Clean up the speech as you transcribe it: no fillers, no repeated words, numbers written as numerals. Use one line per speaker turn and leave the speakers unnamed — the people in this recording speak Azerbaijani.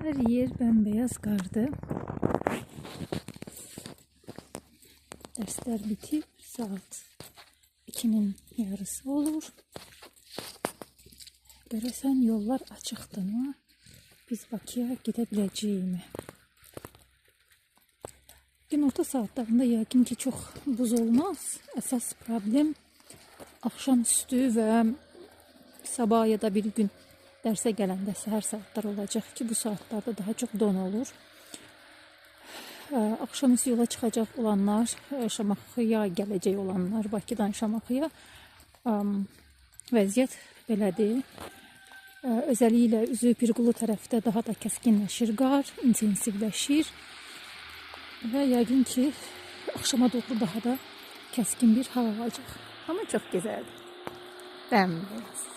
Her yer bembeyaz qardı. Dərslər bitib, saat 2'nin yarısı olur. Görəsən yollar açıqdırmı? Biz Bakıya gedə biləcəyimi? Günorta saatlarında yəqin ki çox buz olmaz. Əsas problem axşamüstü və sabah ya da bir gün dərsə gələndə səhər saatlar olacaq ki, bu saatlarda daha çox don olur. Akşamüstü yola çıxacaq olanlar, Şamaxıya gələcək olanlar, Bakıdan Şamaxıya vəziyyət belədir. Özəlliklə üzü Pirqulu tərəfdə daha da kəskinləşir qar, intensivləşir və yəqin ki axşama doğru daha da kəskin bir hava olacaq. Amma çox gözəldir. Bəmbəyaz.